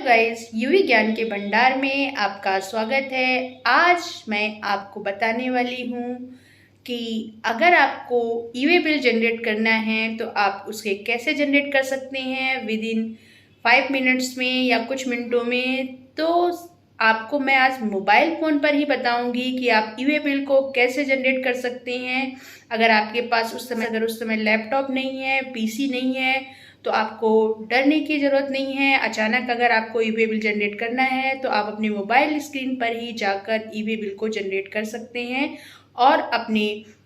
Guys, UV ज्ञान के भंडार में आपका स्वागत है। आज मैं आपको बताने वाली हूँ कि अगर आपको ई वे बिल जनरेट करना है तो आप उसके कैसे जनरेट कर सकते हैं विद इन 5 मिनट्स में या कुछ मिनटों में। तो आपको मैं आज मोबाइल फ़ोन पर ही बताऊंगी कि आप ई वे बिल को कैसे जनरेट कर सकते हैं। अगर आपके पास उस समय लैपटॉप नहीं है, पीसी नहीं है, तो आपको डरने की ज़रूरत नहीं है। अचानक अगर आपको ई वे बिल जनरेट करना है तो आप अपने मोबाइल स्क्रीन पर ही जाकर ई वे बिल को जनरेट कर सकते हैं और अपने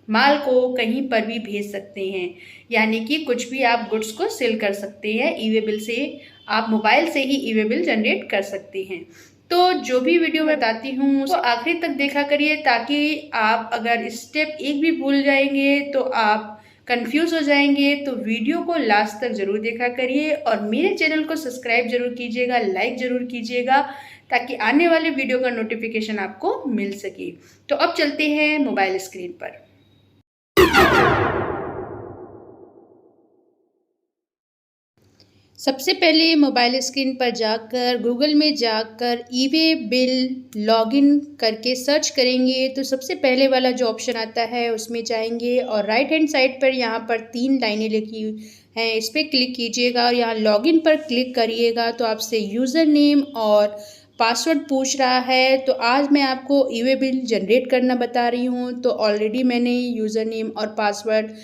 माल को कहीं पर भी भेज सकते हैं, यानी कि कुछ भी आप गुड्स को सेल कर सकते हैं। ई वे बिल से आप मोबाइल से ही ई वे बिल जनरेट कर सकते हैं। तो जो भी वीडियो मैं बताती हूँ वो आखिरी तक देखा करिए, ताकि आप अगर स्टेप एक भी भूल जाएंगे तो आप कंफ्यूज हो जाएंगे। तो वीडियो को लास्ट तक जरूर देखा करिए और मेरे चैनल को सब्सक्राइब जरूर कीजिएगा, लाइक जरूर कीजिएगा, ताकि आने वाले वीडियो का नोटिफिकेशन आपको मिल सके। तो अब चलते हैं मोबाइल स्क्रीन पर। सबसे पहले मोबाइल स्क्रीन पर जाकर गूगल में जाकर ई वे बिल लॉगिन करके सर्च करेंगे तो सबसे पहले वाला जो ऑप्शन आता है उसमें जाएंगे और राइट हैंड साइड पर यहाँ पर 3 लाइनें लिखी हैं, इस पर क्लिक कीजिएगा और यहाँ लॉगिन पर क्लिक करिएगा। तो आपसे यूज़र नेम और पासवर्ड पूछ रहा है। तो आज मैं आपको ई वे बिल जनरेट करना बता रही हूँ। तो ऑलरेडी मैंने यूज़र नेम और पासवर्ड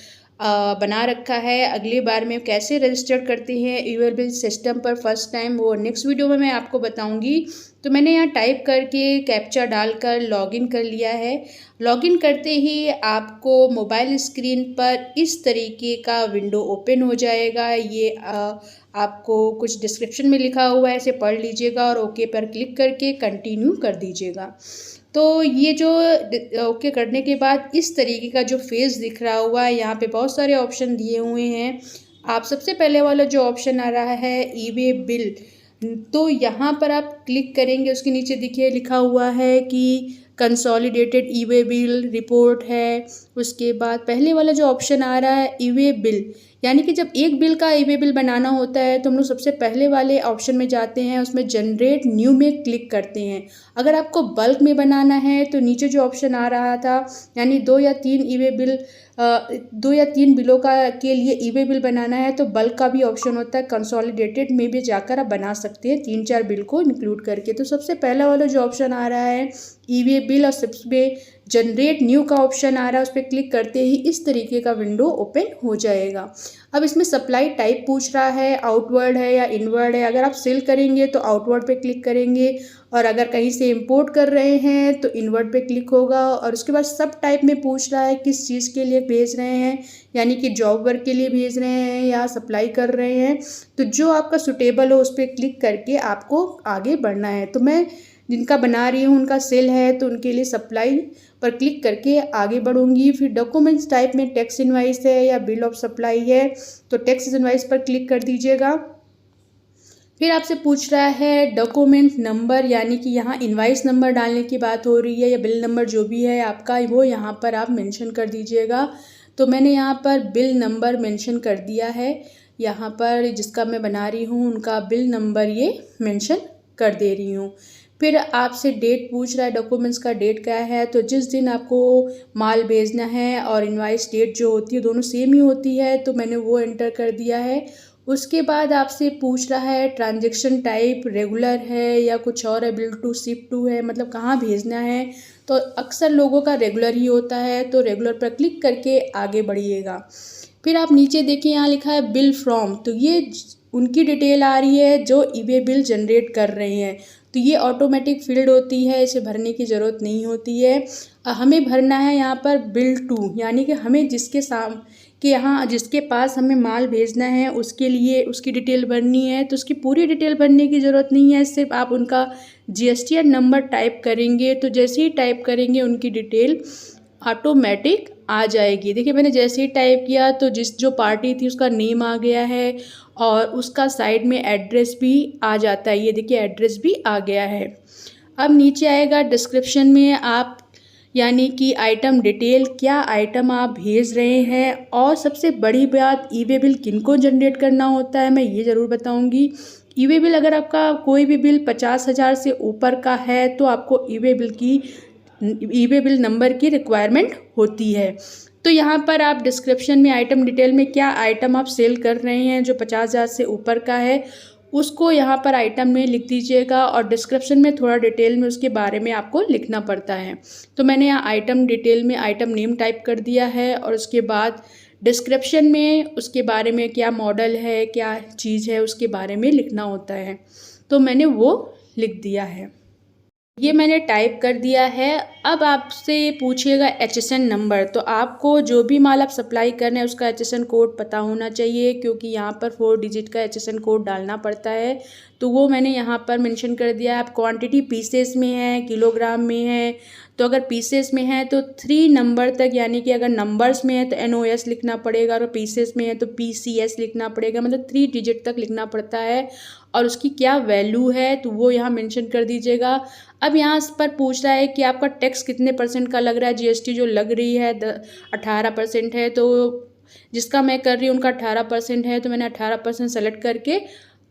बना रखा है। अगली बार में कैसे रजिस्टर करते हैं ई वे बिल सिस्टम पर फर्स्ट टाइम, वो नेक्स्ट वीडियो में मैं आपको बताऊंगी। तो मैंने यहाँ टाइप करके कैप्चा डालकर लॉगिन कर लिया है। लॉगिन करते ही आपको मोबाइल स्क्रीन पर इस तरीके का विंडो ओपन हो जाएगा। ये आपको कुछ डिस्क्रिप्शन में लिखा हुआ है, इसे पढ़ लीजिएगा और ओके पर क्लिक करके कंटिन्यू कर दीजिएगा। तो ये जो ओके करने के बाद इस तरीके का जो फेस दिख रहा हुआ है, यहाँ पे बहुत सारे ऑप्शन दिए हुए हैं। आप सबसे पहले वाला जो ऑप्शन आ रहा है ई वे बिल, तो यहाँ पर आप क्लिक करेंगे, उसके नीचे देखिए लिखा हुआ है कि कंसोलिडेटेड ई वे बिल रिपोर्ट है। उसके बाद पहले वाला जो ऑप्शन आ रहा है ई वे बिल, यानी कि जब एक बिल का ई वे बिल बनाना होता है तो हम लोग सबसे पहले वाले ऑप्शन में जाते हैं, उसमें जनरेट न्यू में क्लिक करते हैं। अगर आपको बल्क में बनाना है तो नीचे जो ऑप्शन आ रहा था, यानी 2 या 3 ई वे बिल 2 या 3 बिलों का के लिए ई वे बिल बनाना है तो बल्क का भी ऑप्शन होता है। कंसोलिडेटेड में भी जाकर आप बना सकते हैं 3-4 बिल को इंक्लूड करके। तो सबसे पहला वाला जो ऑप्शन आ रहा है ई वे बिल और सबसे जनरेट न्यू का ऑप्शन आ रहा है, उस पर क्लिक करते ही इस तरीके का विंडो ओपन हो जाएगा। अब इसमें सप्लाई टाइप पूछ रहा है, आउटवर्ड है या इनवर्ड है। अगर आप सेल करेंगे तो आउटवर्ड पे क्लिक करेंगे और अगर कहीं से इंपोर्ट कर रहे हैं तो इनवर्ड पे क्लिक होगा। और उसके बाद सब टाइप में पूछ रहा है किस चीज़ के लिए भेज रहे हैं, यानी कि जॉब वर्क के लिए भेज रहे हैं या सप्लाई कर रहे हैं। तो जो आपका सुटेबल हो उस पर क्लिक करके आपको आगे बढ़ना है। तो मैं जिनका बना रही हूँ उनका सेल है तो उनके लिए सप्लाई पर क्लिक करके आगे बढ़ूंगी। फिर डॉक्यूमेंट्स टाइप में टैक्स इनवाइस है या बिल ऑफ सप्लाई है, तो टैक्स इनवाइस पर क्लिक कर दीजिएगा। फिर आपसे पूछ रहा है डॉक्यूमेंट नंबर, यानी कि यहाँ इनवाइस नंबर डालने की बात हो रही है या बिल नंबर जो भी है आपका, वो यहाँ पर आप मेंशन कर दीजिएगा। तो मैंने यहाँ पर बिल नंबर मेंशन कर दिया है। यहाँ पर जिसका मैं बना रही हूँ उनका बिल नंबर ये मेंशन कर दे रही हूँ। फिर आपसे डेट पूछ रहा है, डॉक्यूमेंट्स का डेट क्या है। तो जिस दिन आपको माल भेजना है और इनवाइस डेट जो होती है दोनों सेम ही होती है, तो मैंने वो एंटर कर दिया है। उसके बाद आपसे पूछ रहा है ट्रांजैक्शन टाइप रेगुलर है या कुछ और है, बिल टू शिप टू है, मतलब कहाँ भेजना है। तो अक्सर लोगों का रेगुलर ही होता है, तो रेगुलर पर क्लिक करके आगे बढ़िएगा। फिर आप नीचे देखिए यहाँ लिखा है बिल फ्रॉम, तो ये उनकी डिटेल आ रही है जो ई वे बिल जनरेट कर रहे हैं। तो ये ऑटोमेटिक फील्ड होती है, इसे भरने की ज़रूरत नहीं होती है। हमें भरना है यहाँ पर बिल टू, यानी कि हमें जिसके पास हमें माल भेजना है उसके लिए उसकी डिटेल भरनी है। तो उसकी पूरी डिटेल भरने की ज़रूरत नहीं है, सिर्फ आप उनका GSTN नंबर टाइप करेंगे। तो जैसे ही टाइप करेंगे उनकी डिटेल ऑटोमेटिक आ जाएगी। देखिए मैंने जैसे ही टाइप किया तो जो पार्टी थी उसका नेम आ गया है और उसका साइड में एड्रेस भी आ जाता है। ये देखिए एड्रेस भी आ गया है। अब नीचे आएगा डिस्क्रिप्शन में, आप यानी कि आइटम डिटेल, क्या आइटम आप भेज रहे हैं। और सबसे बड़ी बात, ई वे बिल किनको जनरेट करना होता है मैं ये ज़रूर बताऊंगी। ई वे बिल अगर आपका कोई भी बिल 50,000 से ऊपर का है तो आपको ई वे बिल नंबर की रिक्वायरमेंट होती है। तो यहाँ पर आप डिस्क्रिप्शन में आइटम डिटेल में क्या आइटम आप सेल कर रहे हैं जो 50,000 से ऊपर का है उसको यहाँ पर आइटम में लिख दीजिएगा, और डिस्क्रिप्शन में थोड़ा डिटेल में उसके बारे में आपको लिखना पड़ता है। तो मैंने यहाँ आइटम डिटेल में आइटम नेम टाइप कर दिया है, और उसके बाद डिस्क्रिप्शन में उसके बारे में क्या मॉडल है, क्या चीज़ है, उसके बारे में लिखना होता है। तो मैंने वो लिख दिया है, ये मैंने टाइप कर दिया है। अब आपसे पूछिएगा HSN नंबर, तो आपको जो भी माल आप सप्लाई कर रहे हैं उसका HSN कोड पता होना चाहिए, क्योंकि यहाँ पर 4 डिजिट का HSN कोड डालना पड़ता है। तो वो मैंने यहाँ पर मेंशन कर दिया। आप क्वांटिटी पीसेस में है, किलोग्राम में है, तो अगर पीसेस में है तो 3 नंबर तक, यानी कि अगर नंबर्स में है तो NOS लिखना पड़ेगा, और पीसेस में है तो PCS लिखना पड़ेगा, मतलब 3 डिजिट तक लिखना पड़ता है। और उसकी क्या वैल्यू है तो वो यहाँ मेंशन कर दीजिएगा। अब यहाँ पर पूछ रहा है कि आपका टैक्स कितने % का लग रहा है। GST जो लग रही है 18% है, तो जिसका मैं कर रही हूँ उनका 18% है, तो मैंने 18% सेलेक्ट करके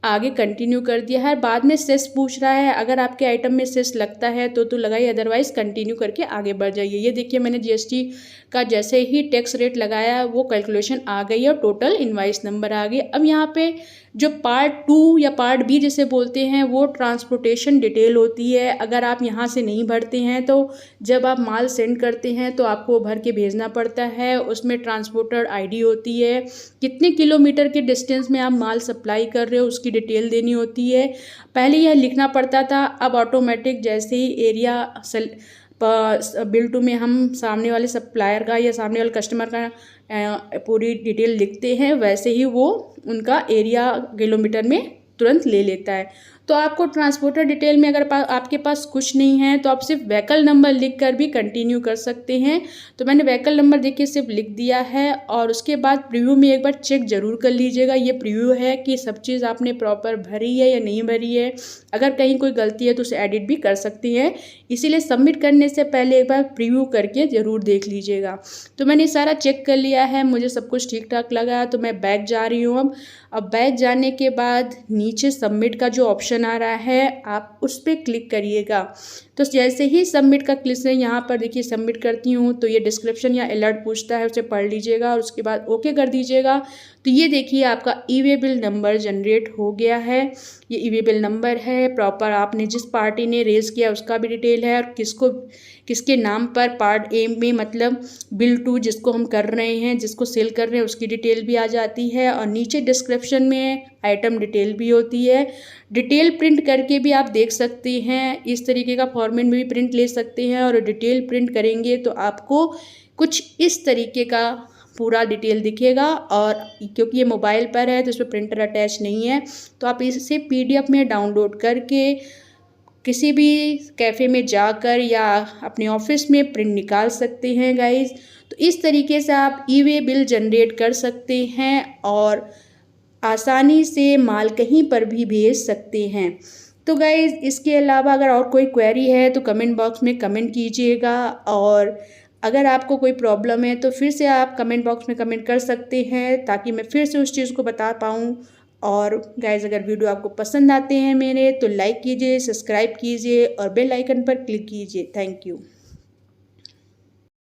आगे कंटिन्यू कर दिया है। बाद में सेस पूछ रहा है, अगर आपके आइटम में सेस लगता है तो लगाइए, अदरवाइज़ कंटिन्यू करके आगे बढ़ जाइए। ये देखिए मैंने GST का जैसे ही टैक्स रेट लगाया वो कैलकुलेशन आ गई और टोटल इनवाइस नंबर आ गई। अब यहाँ पे जो पार्ट 2 या पार्ट बी जिसे बोलते हैं वो ट्रांसपोर्टेशन डिटेल होती है। अगर आप यहाँ से नहीं भरते हैं तो जब आप माल सेंड करते हैं तो आपको भर के भेजना पड़ता है। उसमें ट्रांसपोर्टर ID होती है, कितने किलोमीटर के डिस्टेंस में आप माल सप्लाई कर रहे हो उसकी डिटेल देनी होती है। पहले यह लिखना पड़ता था, अब ऑटोमेटिक जैसे ही एरिया बिल टू में हम सामने वाले सप्लायर का या सामने वाले कस्टमर का पूरी डिटेल लिखते हैं, वैसे ही वो उनका एरिया किलोमीटर में तुरंत ले लेता है। तो आपको ट्रांसपोर्टर डिटेल में अगर आपके पास कुछ नहीं है तो आप सिर्फ व्हीकल नंबर लिख कर भी कंटिन्यू कर सकते हैं। तो मैंने व्हीकल नंबर देखिए सिर्फ लिख दिया है, और उसके बाद प्रीव्यू में एक बार चेक ज़रूर कर लीजिएगा। ये प्रीव्यू है कि सब चीज़ आपने प्रॉपर भरी है या नहीं भरी है। अगर कहीं कोई गलती है तो उसे एडिट भी कर सकती हैं, इसीलिए सबमिट करने से पहले एक बार प्रीव्यू करके ज़रूर देख लीजिएगा। तो मैंने सारा चेक कर लिया है, मुझे सब कुछ ठीक ठाक लगा, तो मैं बैक जा रही हूँ। अब बैक जाने के बाद नीचे सबमिट का जो ऑप्शन आ रहा है आप उस पर क्लिक करिएगा। तो जैसे ही सबमिट का क्लिक से यहाँ पर देखिए सबमिट करती हूँ तो ये डिस्क्रिप्शन या अलर्ट पूछता है, उसे पढ़ लीजिएगा और उसके बाद ओके कर दीजिएगा। तो ये देखिए आपका ई वे बिल नंबर जनरेट हो गया है। ये ई वे बिल नंबर है, प्रॉपर आपने जिस पार्टी ने रेज किया उसका भी डिटेल है, और किसके नाम पर पार्ट ए में मतलब बिल 2 जिसको हम कर रहे हैं, जिसको सेल कर रहे हैं उसकी डिटेल भी आ जाती है। और नीचे डिस्क्रिप्शन में आइटम डिटेल भी होती है। डिटेल प्रिंट करके भी आप देख सकते हैं, इस तरीके का फॉर्मेट में भी प्रिंट ले सकते हैं, और डिटेल प्रिंट करेंगे तो आपको कुछ इस तरीके का पूरा डिटेल दिखेगा। और क्योंकि ये मोबाइल पर है तो इसमें प्रिंटर अटैच नहीं है, तो आप इसे PDF में डाउनलोड करके किसी भी कैफ़े में जाकर या अपने ऑफिस में प्रिंट निकाल सकते हैं गाइस। तो इस तरीके से आप ई वे बिल जनरेट कर सकते हैं और आसानी से माल कहीं पर भी भेज सकते हैं। तो गाइज़ इसके अलावा अगर और कोई क्वेरी है तो कमेंट बॉक्स में कमेंट कीजिएगा, और अगर आपको कोई प्रॉब्लम है तो फिर से आप कमेंट बॉक्स में कमेंट कर सकते हैं ताकि मैं फिर से उस चीज़ को बता पाऊँ। और गाइज़ अगर वीडियो आपको पसंद आते हैं मेरे तो लाइक कीजिए, सब्सक्राइब कीजिए और बेल आइकन पर क्लिक कीजिए। Thank you.